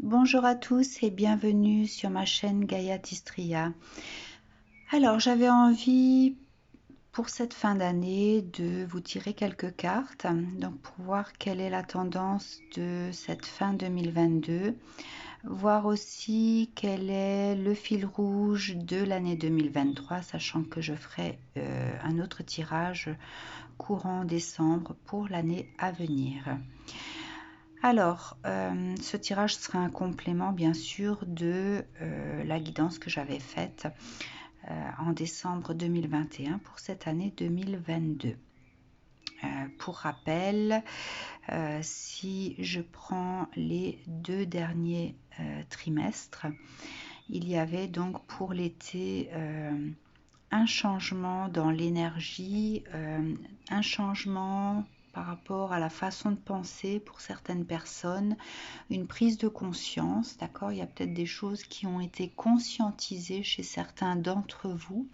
Bonjour à tous et bienvenue sur ma chaîne Gaia Tistria. Alors j'avais envie pour cette fin d'année de vous tirer quelques cartes, donc pour voir quelle est la tendance de cette fin 2022, voir aussi quel est le fil rouge de l'année 2023, sachant que je ferai un autre tirage courant décembre pour l'année à venir. Alors, ce tirage sera un complément, bien sûr, de la guidance que j'avais faite en décembre 2021 pour cette année 2022. Pour rappel, si je prends les 2 derniers trimestres, il y avait donc pour l'été un changement dans l'énergie, un changement par rapport à la façon de penser pour certaines personnes, une prise de conscience, d'accord? Il y a peut-être des choses qui ont été conscientisées chez certains d'entre vous.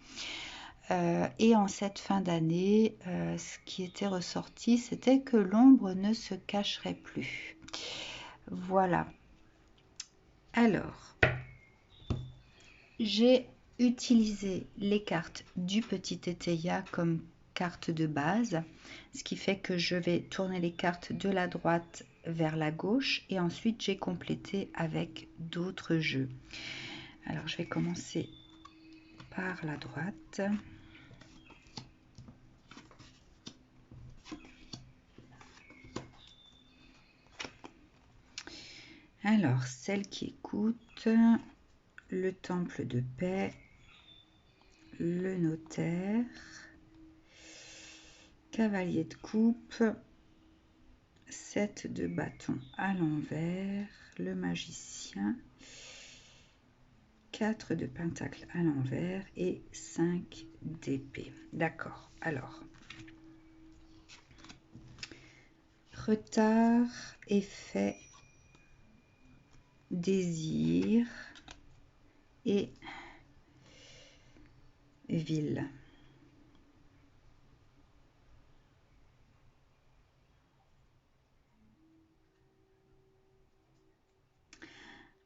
Et en cette fin d'année, ce qui était ressorti, c'était que l'ombre ne se cacherait plus. Voilà. Alors, j'ai utilisé les cartes du petit Teteia comme carte de base, ce qui fait que je vais tourner les cartes de la droite vers la gauche et ensuite j'ai complété avec d'autres jeux. Alors je vais commencer par la droite. Alors celle qui écoute, le temple de paix, le notaire, cavalier de coupe, 7 de bâton à l'envers, le magicien, 4 de pentacle à l'envers et 5 d'épée. D'accord, alors. Retard, effet, désir et ville.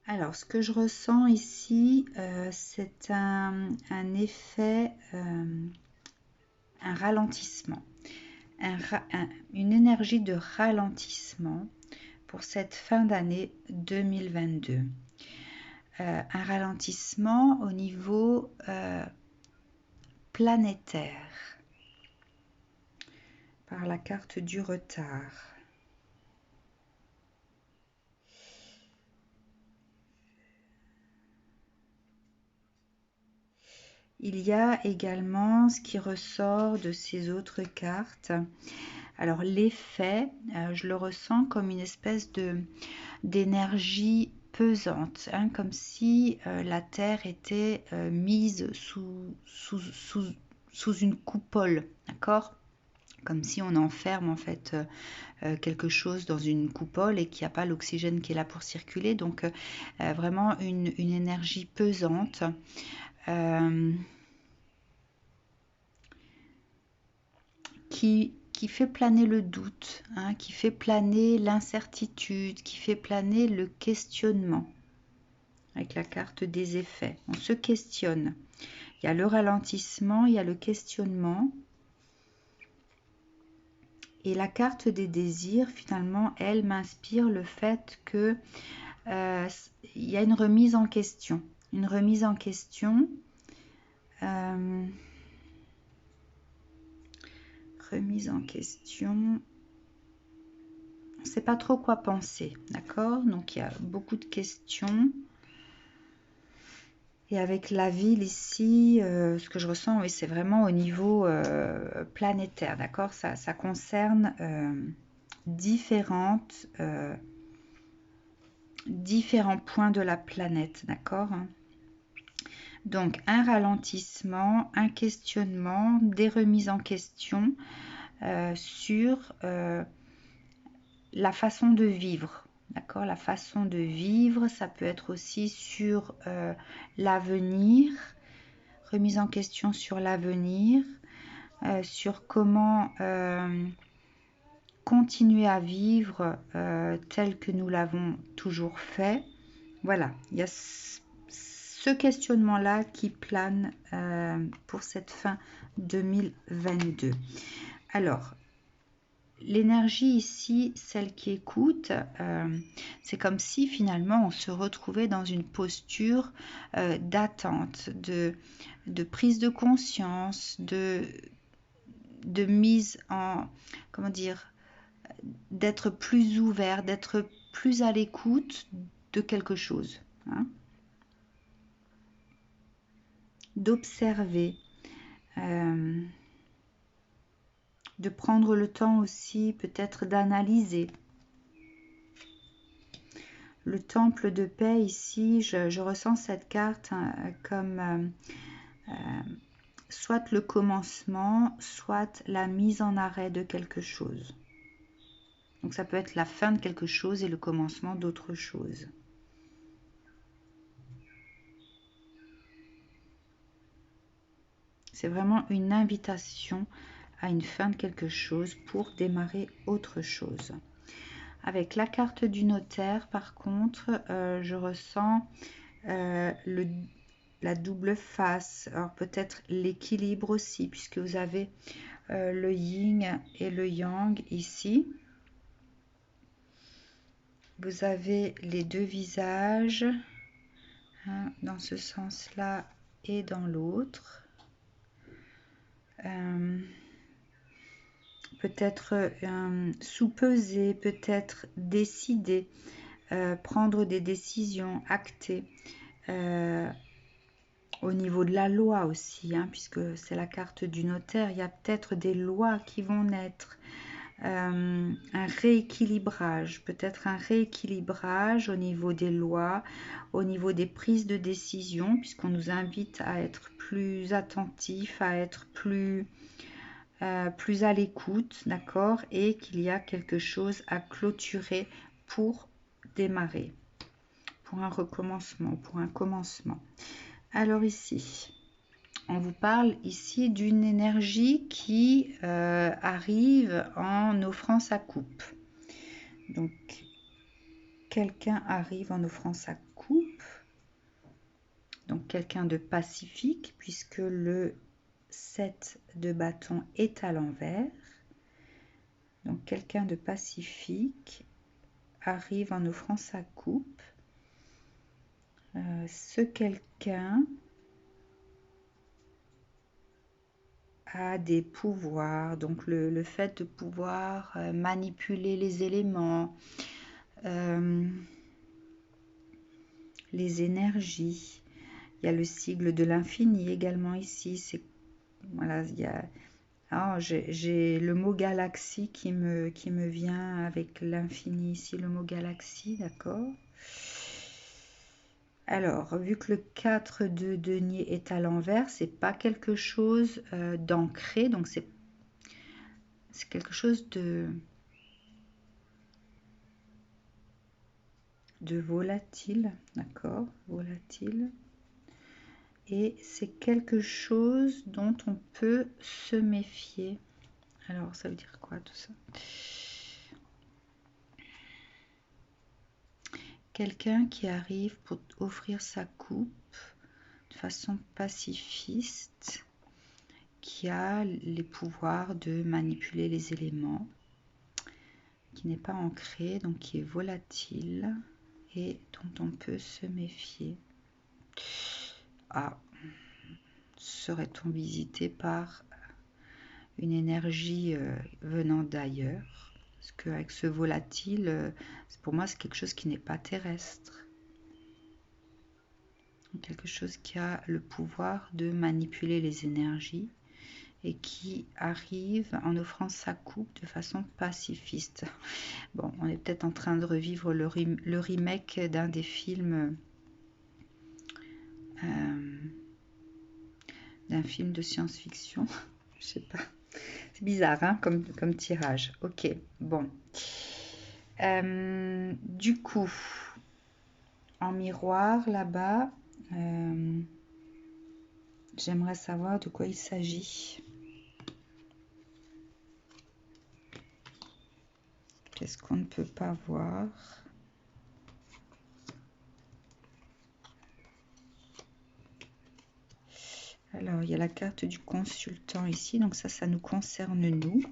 Alors, ce que je ressens ici, c'est un effet, un ralentissement, une énergie de ralentissement pour cette fin d'année 2022. Un ralentissement au niveau planétaire par la carte du retard. Il y a également ce qui ressort de ces autres cartes. Alors l'effet, je le ressens comme une espèce d'énergie pesante, hein, comme si la Terre était mise sous une coupole, d'accord? Comme si on enferme en fait quelque chose dans une coupole et qu'il n'y a pas l'oxygène qui est là pour circuler. Donc vraiment une énergie pesante. Qui fait planer le doute, hein, qui fait planer l'incertitude, qui fait planer le questionnement. Avec la carte des effets, on se questionne. Il y a le ralentissement, il y a le questionnement. Et la carte des désirs, finalement, elle m'inspire le fait que il y a une remise en question. Une remise en question. Remise en question. On ne sait pas trop quoi penser, d'accord? Donc il y a beaucoup de questions. Et avec la ville ici, ce que je ressens, oui, c'est vraiment au niveau planétaire, d'accord? Ça concerne différents points de la planète, d'accord? Donc un ralentissement, un questionnement, des remises en question sur la façon de vivre. D'accord, la façon de vivre, ça peut être aussi sur l'avenir, remise en question sur l'avenir, sur comment continuer à vivre tel que nous l'avons toujours fait, Voilà, il y a ce questionnement-là qui plane pour cette fin 2022. Alors, l'énergie ici, celle qui écoute, c'est comme si finalement on se retrouvait dans une posture d'attente, de prise de conscience, de mise en, comment dire, d'être plus ouvert, d'être plus à l'écoute de quelque chose, hein, d'observer, de prendre le temps aussi peut-être d'analyser. Le temple de paix ici, je ressens cette carte comme soit le commencement, soit la mise en arrêt de quelque chose. Donc ça peut être la fin de quelque chose et le commencement d'autre chose. C'est vraiment une invitation à une fin de quelque chose pour démarrer autre chose. Avec la carte du notaire, par contre, je ressens la double face. Alors peut-être l'équilibre aussi, puisque vous avez le yin et le yang ici. Vous avez les deux visages, hein, dans ce sens-là et dans l'autre. Peut-être sous-peser, peut-être décider, prendre des décisions, acter. Au niveau de la loi aussi, hein, puisque c'est la carte du notaire, il y a peut-être des lois qui vont naître. Un rééquilibrage, peut-être un rééquilibrage au niveau des lois, au niveau des prises de décision, puisqu'on nous invite à être plus attentif, à être plus à l'écoute, d'accord, et qu'il y a quelque chose à clôturer pour démarrer, pour un recommencement, pour un commencement. Alors ici, on vous parle ici d'une énergie qui arrive en offrant sa coupe. Donc, quelqu'un arrive en offrant sa coupe. Donc, quelqu'un de pacifique, puisque le 7 de bâton est à l'envers. Donc, quelqu'un de pacifique arrive en offrant sa coupe. Ce quelqu'un a des pouvoirs, donc le fait de pouvoir manipuler les éléments, les énergies. Il y a le sigle de l'infini également ici. C'est voilà, il y a j'ai le mot galaxie qui me vient avec l'infini ici, le mot galaxie, d'accord. Alors, vu que le 4 de denier est à l'envers, c'est pas quelque chose d'ancré, donc c'est quelque chose de volatile, d'accord, volatile. Et c'est quelque chose dont on peut se méfier. Alors, ça veut dire quoi tout ça? Quelqu'un qui arrive pour offrir sa coupe de façon pacifiste, qui a les pouvoirs de manipuler les éléments, qui n'est pas ancré, donc qui est volatile et dont on peut se méfier. Ah, serait-on visité par une énergie venant d'ailleurs? Parce qu'avec ce volatile, pour moi, c'est quelque chose qui n'est pas terrestre. Quelque chose qui a le pouvoir de manipuler les énergies et qui arrive en offrant sa coupe de façon pacifiste. Bon, on est peut-être en train de revivre le remake d'un des films, d'un film de science-fiction. Je sais pas. C'est bizarre, hein, comme tirage. Ok, bon. Du coup, en miroir, là-bas, j'aimerais savoir de quoi il s'agit. Qu'est-ce qu'on ne peut pas voir? Alors, il y a la carte du consultant ici, donc ça nous concerne nous.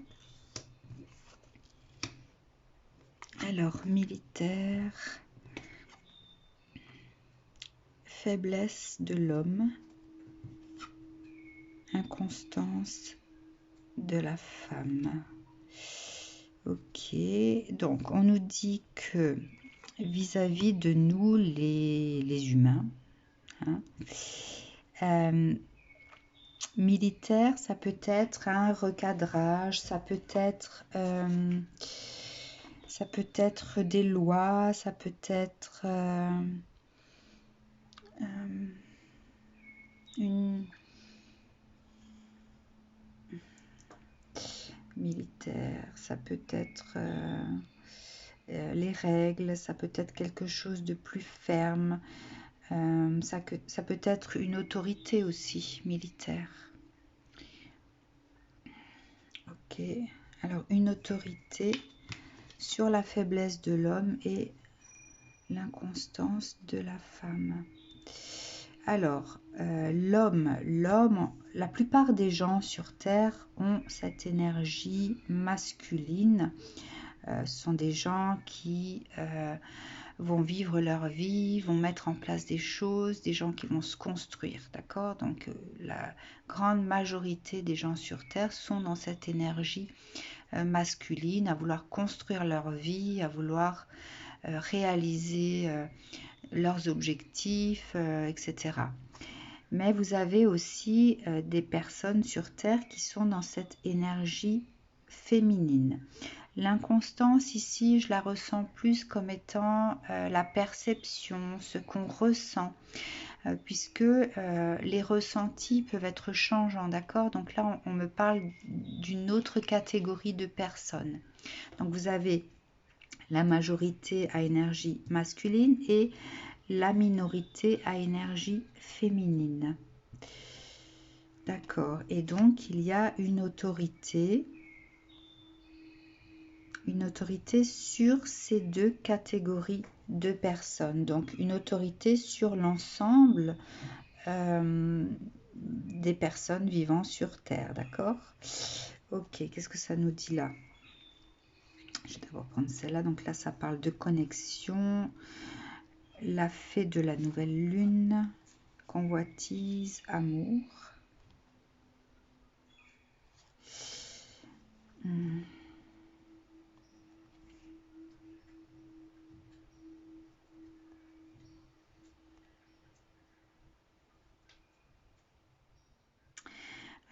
Alors, militaire, faiblesse de l'homme, inconstance de la femme. Ok, donc on nous dit que vis-à-vis de nous, les humains, hein, militaire, ça peut être un recadrage, ça peut être des lois, ça peut être une militaire, ça peut être les règles, ça peut être quelque chose de plus ferme, ça peut être une autorité aussi militaire. Ok, alors une autorité sur la faiblesse de l'homme et l'inconstance de la femme. Alors, l'homme, la plupart des gens sur Terre ont cette énergie masculine. Ce sont des gens qui vont vivre leur vie, vont mettre en place des choses, des gens qui vont se construire, d'accord? Donc, la grande majorité des gens sur Terre sont dans cette énergie masculine, à vouloir construire leur vie, à vouloir réaliser leurs objectifs, etc. Mais vous avez aussi des personnes sur Terre qui sont dans cette énergie féminine. L'inconstance ici, je la ressens plus comme étant la perception, ce qu'on ressent, puisque les ressentis peuvent être changeants, d'accord? Donc là, on me parle d'une autre catégorie de personnes. Donc vous avez la majorité à énergie masculine et la minorité à énergie féminine. D'accord. Et donc, il y a une autorité sur ces deux catégories de personnes. Donc, une autorité sur l'ensemble des personnes vivant sur Terre. D'accord? Ok, qu'est-ce que ça nous dit là? Je vais d'abord prendre celle-là. Donc là, ça parle de connexion. La fée de la nouvelle lune. Convoitise, amour.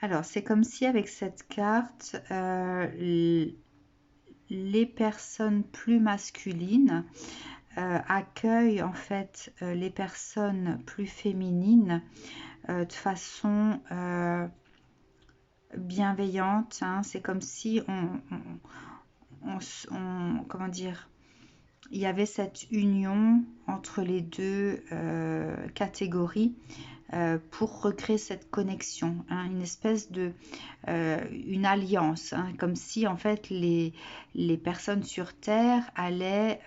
Alors, c'est comme si avec cette carte, les personnes plus masculines accueillent en fait les personnes plus féminines de façon bienveillante. Hein. C'est comme si comment dire, il y avait cette union entre les deux catégories pour recréer cette connexion, hein, une espèce de une alliance, hein, comme si en fait les personnes sur Terre allaient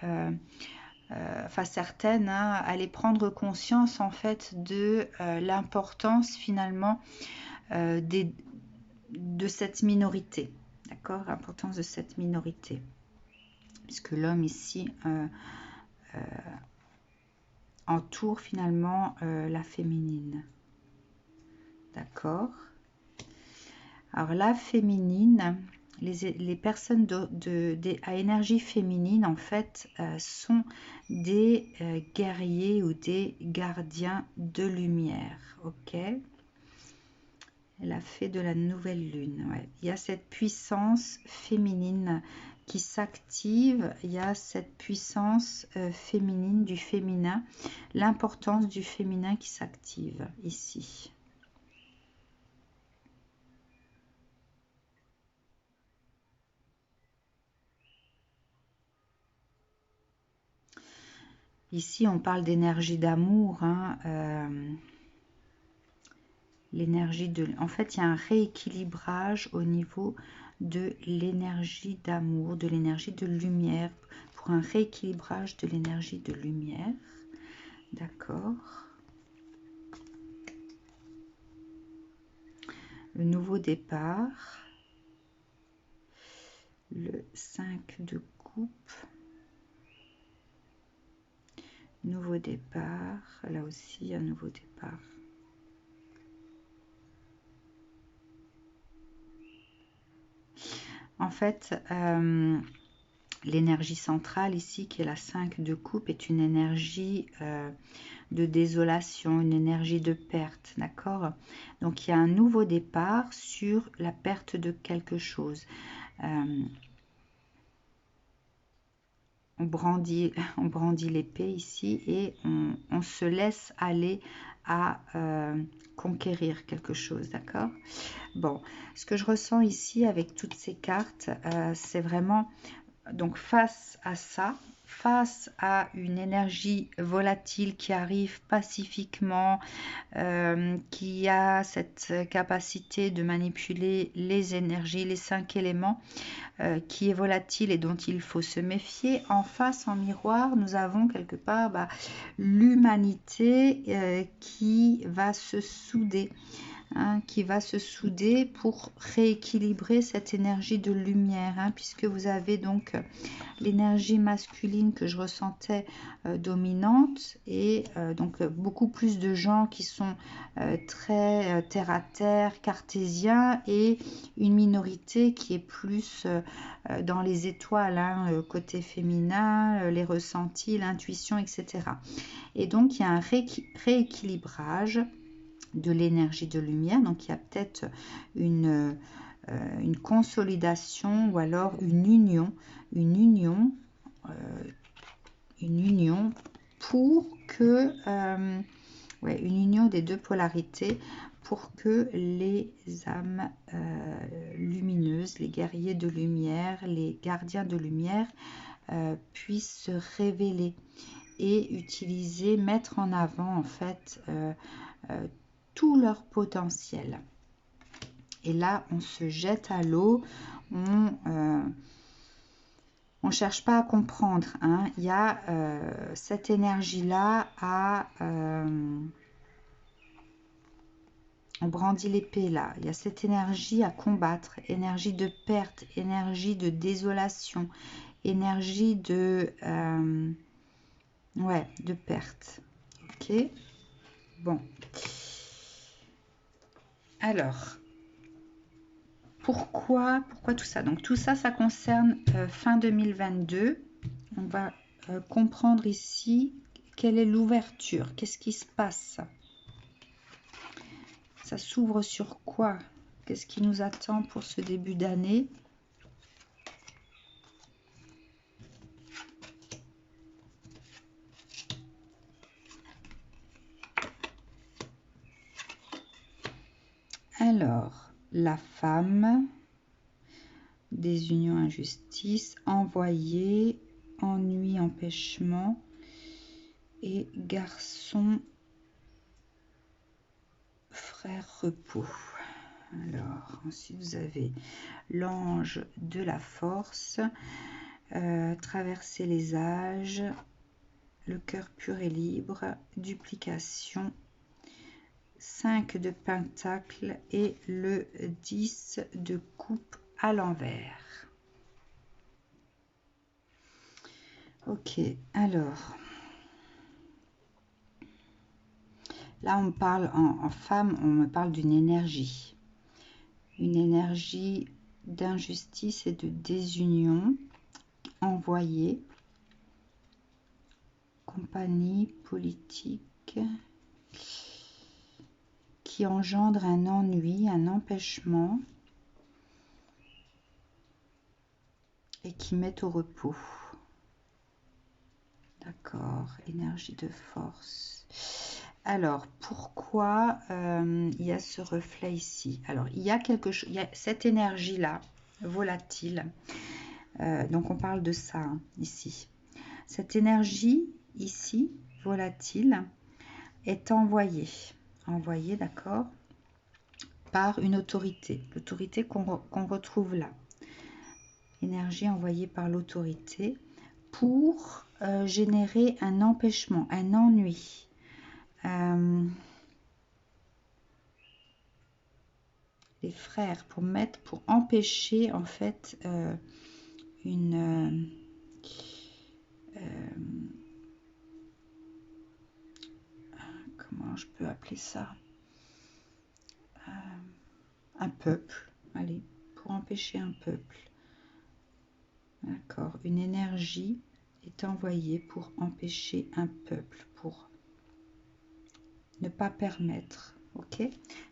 enfin certaines hein, allaient prendre conscience en fait de l'importance finalement de cette minorité, d'accord, l'importance de cette minorité, puisque l'homme ici entoure finalement la féminine. D'accord. Alors la féminine, les personnes à énergie féminine en fait sont des guerriers ou des gardiens de lumière. Ok. La fée de la nouvelle lune. Ouais. Il y a cette puissance féminine qui s'active, il y a cette puissance féminine du féminin, l'importance du féminin qui s'active ici. Ici, on parle d'énergie d'amour. Hein, l'énergie de... En fait, il y a un rééquilibrage au niveau de l'énergie d'amour, de l'énergie de lumière, pour un rééquilibrage de l'énergie de lumière. D'accord. le nouveau départ, le 5 de coupe, nouveau départ, là aussi un nouveau départ. En fait, l'énergie centrale ici, qui est la 5 de coupe, est une énergie de désolation, une énergie de perte, d'accord? Donc, il y a un nouveau départ sur la perte de quelque chose. On brandit l'épée ici et on se laisse aller à conquérir quelque chose, d'accord? Bon, ce que je ressens ici avec toutes ces cartes, c'est vraiment, donc face à ça, face à une énergie volatile qui arrive pacifiquement, qui a cette capacité de manipuler les énergies, les 5 éléments, qui est volatile et dont il faut se méfier. En face, en miroir, nous avons quelque part l'humanité qui va se souder. Qui va se souder pour rééquilibrer cette énergie de lumière, puisque vous avez donc l'énergie masculine que je ressentais dominante et donc beaucoup plus de gens qui sont très terre à terre, cartésiens, et une minorité qui est plus dans les étoiles, côté féminin, les ressentis, l'intuition, etc. Et donc il y a un rééquilibrage de l'énergie de lumière, donc il y a peut-être une consolidation ou alors une union pour que une union des deux polarités pour que les âmes lumineuses, les guerriers de lumière, les gardiens de lumière puissent se révéler et utiliser, mettre en avant en fait tout leur potentiel. Et là, on se jette à l'eau, on cherche pas à comprendre. Il y a cette énergie-là on brandit l'épée là. Il y a cette énergie à combattre, énergie de perte, énergie de désolation, énergie de de perte. Ok. Bon. Alors, pourquoi tout ça? Donc tout ça, ça concerne fin 2022. On va comprendre ici quelle est l'ouverture, qu'est-ce qui se passe. Ça s'ouvre sur quoi? Qu'est-ce qui nous attend pour ce début d'année? Alors, la femme, des unions, injustice, envoyé, ennui, empêchement, et garçon, frère, repos. Alors, ensuite, vous avez l'ange de la force, traverser les âges, le cœur pur et libre, duplication, 5 de pentacle et le 10 de coupe à l'envers. Ok, alors, là on parle en femme, on me parle d'une énergie. Une énergie d'injustice et de désunion envoyée, compagnie politique, qui engendre un ennui, un empêchement et qui met au repos. D'accord, énergie de force. Alors, pourquoi il y a ce reflet ici? Alors, il y a quelque chose, il y a cette énergie-là, volatile. Donc, on parle de ça ici. Cette énergie ici, volatile, est envoyée, d'accord, par une autorité. L'autorité qu'on retrouve là. Énergie envoyée par l'autorité pour générer un empêchement, un ennui. les frères, pour empêcher en fait une comment je peux appeler ça, un peuple, allez, pour empêcher un peuple, d'accord, une énergie est envoyée pour empêcher un peuple, pour ne pas permettre, ok,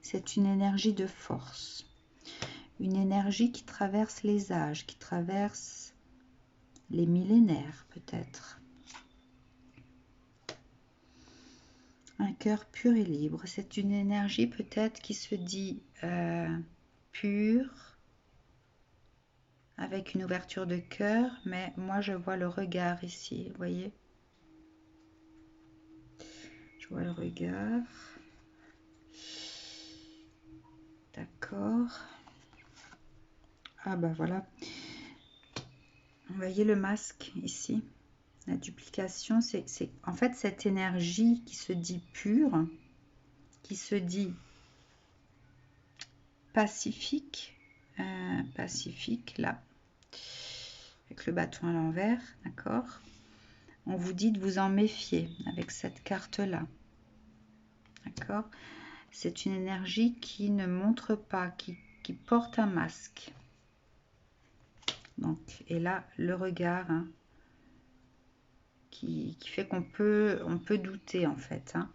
c'est une énergie de force, une énergie qui traverse les âges, qui traverse les millénaires peut-être. Un cœur pur et libre, c'est une énergie peut-être qui se dit pure, avec une ouverture de cœur, mais moi je vois le regard ici, vous voyez, je vois le regard, d'accord, ah bah voilà, vous voyez le masque ici, la duplication, c'est en fait cette énergie qui se dit pure, qui se dit pacifique, pacifique là, avec le bâton à l'envers, d'accord. On vous dit de vous en méfier avec cette carte là, d'accord. C'est une énergie qui ne montre pas, qui porte un masque. Donc, et là, le regard hein, qui fait qu'on peut, douter en fait. Hein.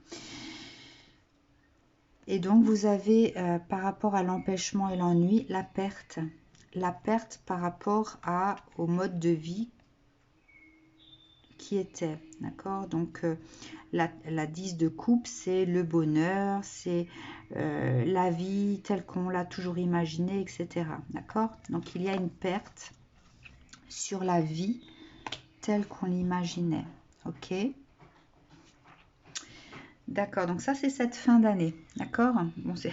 Et donc, vous avez par rapport à l'empêchement et l'ennui, la perte par rapport au mode de vie qui était, d'accord. Donc, la 10 de coupe, c'est le bonheur, c'est la vie telle qu'on l'a toujours imaginée, etc. D'accord. Donc, il y a une perte sur la vie telle qu'on l'imaginait. Ok. D'accord, donc ça c'est cette fin d'année, d'accord. Bon, c'est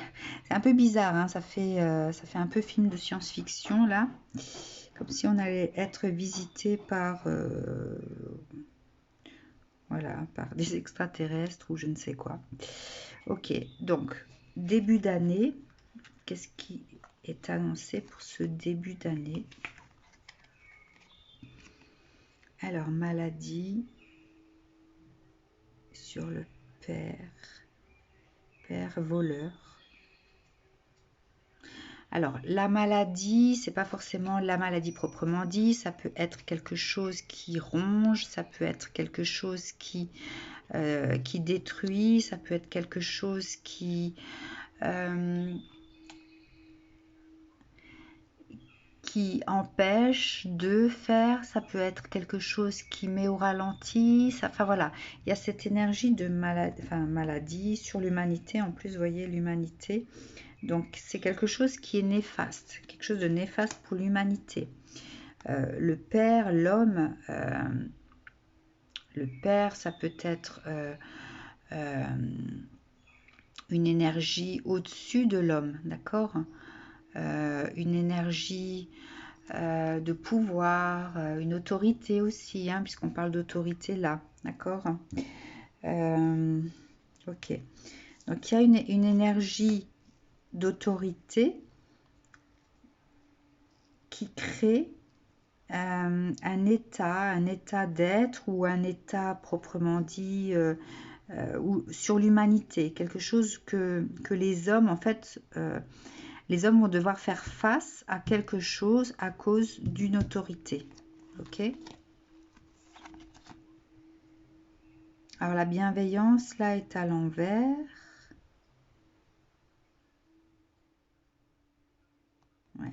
un peu bizarre, hein, ça fait un peu film de science-fiction là, comme si on allait être visité par voilà, par des extraterrestres ou je ne sais quoi. Ok, donc début d'année, qu'est-ce qui est annoncé pour ce début d'année? Alors maladie sur le père voleur. Alors, la maladie, c'est pas forcément la maladie proprement dit, ça peut être quelque chose qui ronge, ça peut être quelque chose qui détruit, ça peut être quelque chose qui empêche de faire, ça peut être quelque chose qui met au ralenti, enfin voilà, il y a cette énergie de maladie sur l'humanité, en plus, vous voyez, l'humanité. Donc, c'est quelque chose qui est néfaste, quelque chose de néfaste pour l'humanité. Le père, l'homme, le père, ça peut être une énergie au-dessus de l'homme, d'accord. Une énergie de pouvoir, une autorité aussi, hein, puisqu'on parle d'autorité là, d'accord. Ok. Donc, il y a une énergie d'autorité qui crée un état d'être ou un état proprement dit ou sur l'humanité, quelque chose que les hommes, en fait, les hommes vont devoir faire face à quelque chose à cause d'une autorité. Ok. Alors la bienveillance là est à l'envers. Ouais.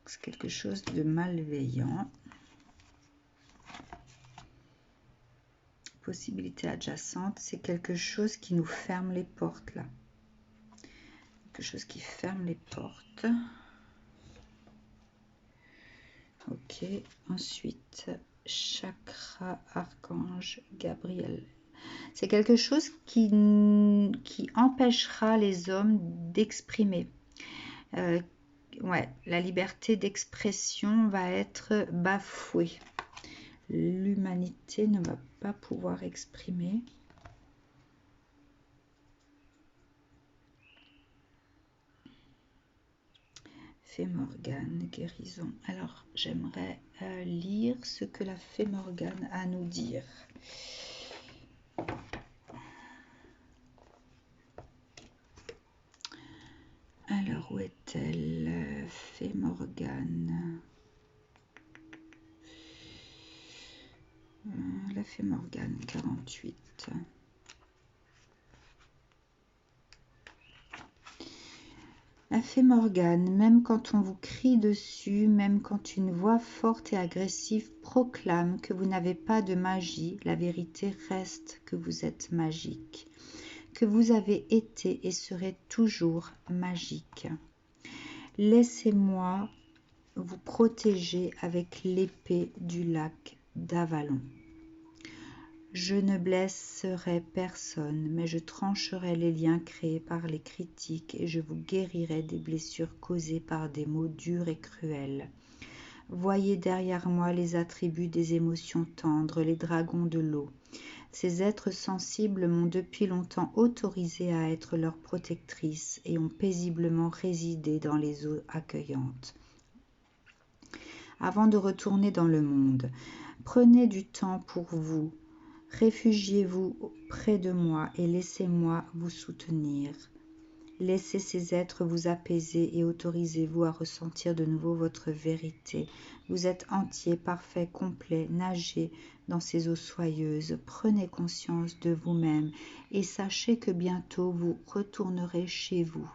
C'est quelque chose de malveillant. Possibilité adjacente, c'est quelque chose qui nous ferme les portes là. Quelque chose qui ferme les portes. Ok, ensuite, chakra archange Gabriel. C'est quelque chose qui empêchera les hommes d'exprimer. Ouais, la liberté d'expression va être bafouée. L'humanité ne va pas pouvoir exprimer. Fée Morgane, guérison. Alors, j'aimerais lire ce que la Fée Morgane a à nous dire. Alors, où est-elle, Fée Morgane? La Fée Morgane, 48. La Fée Morgane, même quand on vous crie dessus, même quand une voix forte et agressive proclame que vous n'avez pas de magie, la vérité reste que vous êtes magique, que vous avez été et serez toujours magique. Laissez-moi vous protéger avec l'épée du lac d'Avalon. Je ne blesserai personne, mais je trancherai les liens créés par les critiques et je vous guérirai des blessures causées par des mots durs et cruels. Voyez derrière moi les attributs des émotions tendres, les dragons de l'eau. Ces êtres sensibles m'ont depuis longtemps autorisé à être leur protectrice et ont paisiblement résidé dans les eaux accueillantes. Avant de retourner dans le monde, prenez du temps pour vous. Réfugiez-vous près de moi et laissez-moi vous soutenir. Laissez ces êtres vous apaiser et autorisez-vous à ressentir de nouveau votre vérité. Vous êtes entier, parfait, complet, nagez dans ces eaux soyeuses. Prenez conscience de vous-même et sachez que bientôt vous retournerez chez vous.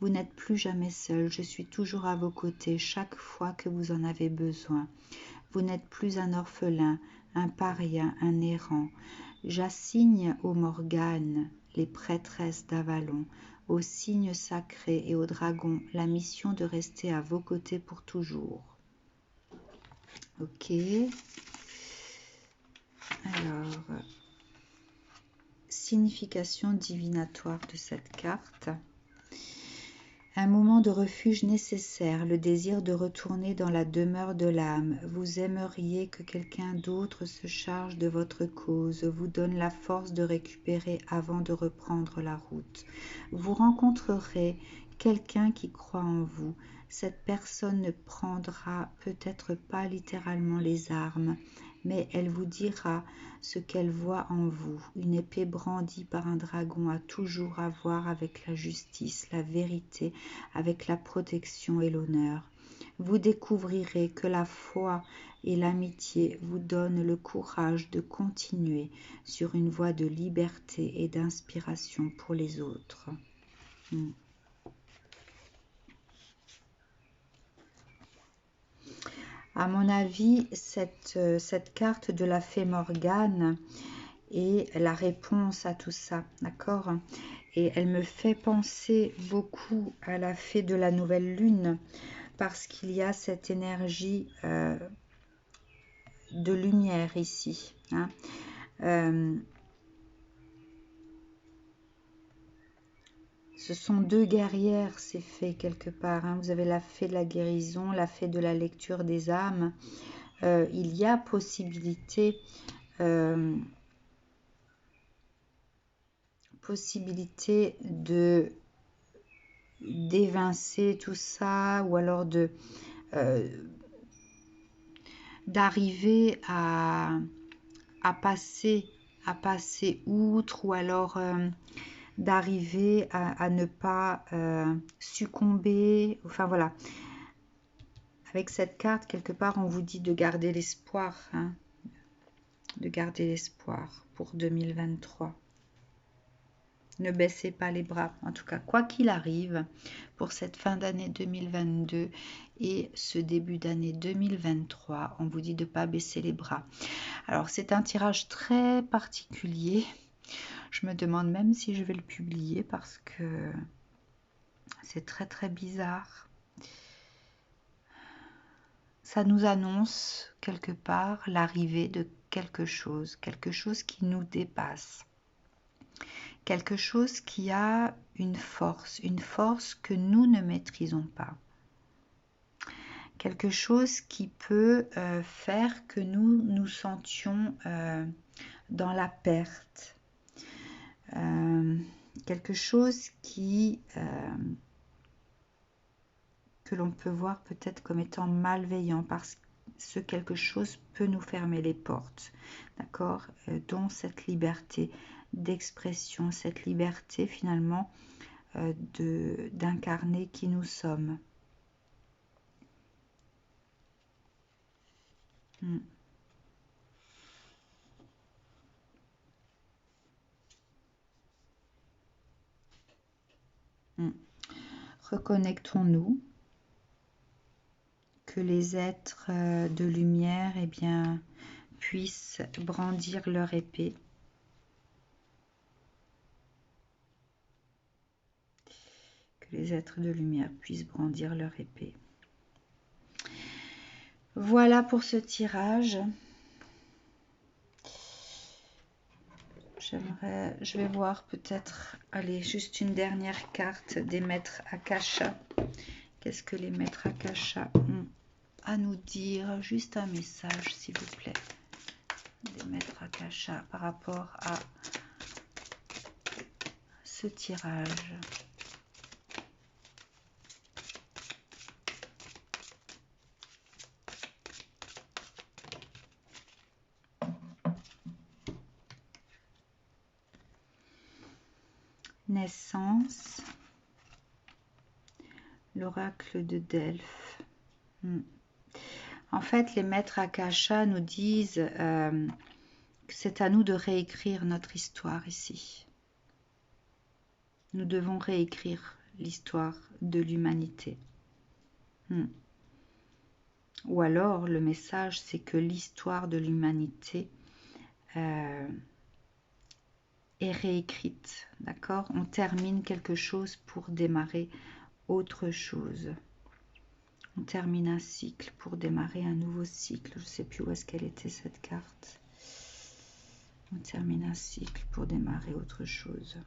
Vous n'êtes plus jamais seul, je suis toujours à vos côtés chaque fois que vous en avez besoin. Vous n'êtes plus un orphelin, un paria, un errant. J'assigne aux Morganes, les prêtresses d'Avalon, aux signes sacrés et aux dragons la mission de rester à vos côtés pour toujours. Ok. Alors, signification divinatoire de cette carte. Un moment de refuge nécessaire, le désir de retourner dans la demeure de l'âme. Vous aimeriez que quelqu'un d'autre se charge de votre cause, vous donne la force de récupérer avant de reprendre la route. Vous rencontrerez quelqu'un qui croit en vous. Cette personne ne prendra peut-être pas littéralement les armes, mais elle vous dira ce qu'elle voit en vous. Une épée brandie par un dragon a toujours à voir avec la justice, la vérité, avec la protection et l'honneur. Vous découvrirez que la foi et l'amitié vous donnent le courage de continuer sur une voie de liberté et d'inspiration pour les autres. À mon avis, cette carte de la Fée Morgane est la réponse à tout ça, d'accord? Et elle me fait penser beaucoup à la Fée de la Nouvelle Lune, parce qu'il y a cette énergie de lumière ici. Hein. Ce sont deux guerrières, ces fées, quelque part. Hein. Vous avez la fée de la guérison, la fée de la lecture des âmes. Il y a possibilité de d'évincer tout ça, ou alors d'arriver à passer outre, ou alors d'arriver à ne pas succomber. Enfin voilà, avec cette carte, quelque part, on vous dit de garder l'espoir, hein, de garder l'espoir pour 2023. Ne baissez pas les bras, en tout cas, quoi qu'il arrive, pour cette fin d'année 2022 et ce début d'année 2023, on vous dit de ne pas baisser les bras. Alors, c'est un tirage très particulier. Je me demande même si je vais le publier parce que c'est très très bizarre. Ça nous annonce quelque part l'arrivée de quelque chose qui nous dépasse. Quelque chose qui a une force que nous ne maîtrisons pas. Quelque chose qui peut faire que nous nous sentions dans la perte. Quelque chose qui que l'on peut voir peut-être comme étant malveillant parce que ce quelque chose peut nous fermer les portes, d'accord, dont cette liberté d'expression, cette liberté finalement d'incarner qui nous sommes. Mm. Mm. Reconnectons-nous, que les êtres de lumière eh bien, puissent brandir leur épée. Que les êtres de lumière puissent brandir leur épée. Voilà pour ce tirage. Je vais voir peut-être, allez, juste une dernière carte des maîtres Akasha. Qu'est-ce que les maîtres Akasha ont à nous dire? Juste un message, s'il vous plaît, des maîtres Akasha par rapport à ce tirage. Naissance, l'oracle de Delphes. En fait, les maîtres Akasha nous disent que c'est à nous de réécrire notre histoire ici. Nous devons réécrire l'histoire de l'humanité. Ou alors, le message, c'est que l'histoire de l'humanité est réécrite, d'accord? On termine quelque chose pour démarrer autre chose. On termine un cycle pour démarrer un nouveau cycle. Je ne sais plus où est-ce qu'elle était cette carte. On termine un cycle pour démarrer autre chose.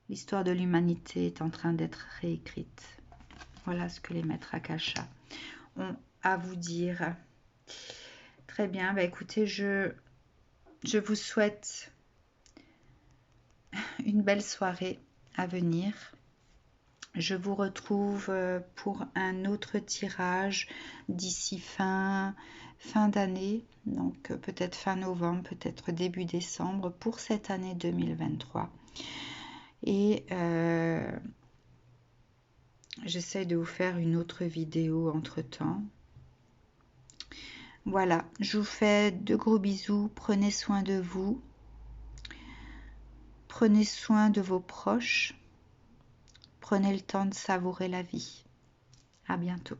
L'histoire de l'humanité est en train d'être réécrite. Voilà ce que les maîtres Akasha ont à vous dire. Très bien, bah écoutez, je vous souhaite une belle soirée à venir. Je vous retrouve pour un autre tirage d'ici fin d'année, donc peut-être fin novembre, peut-être début décembre pour cette année 2023. Et j'essaie de vous faire une autre vidéo entre-temps. Voilà, je vous fais de gros bisous, prenez soin de vous, prenez soin de vos proches, prenez le temps de savourer la vie. À bientôt.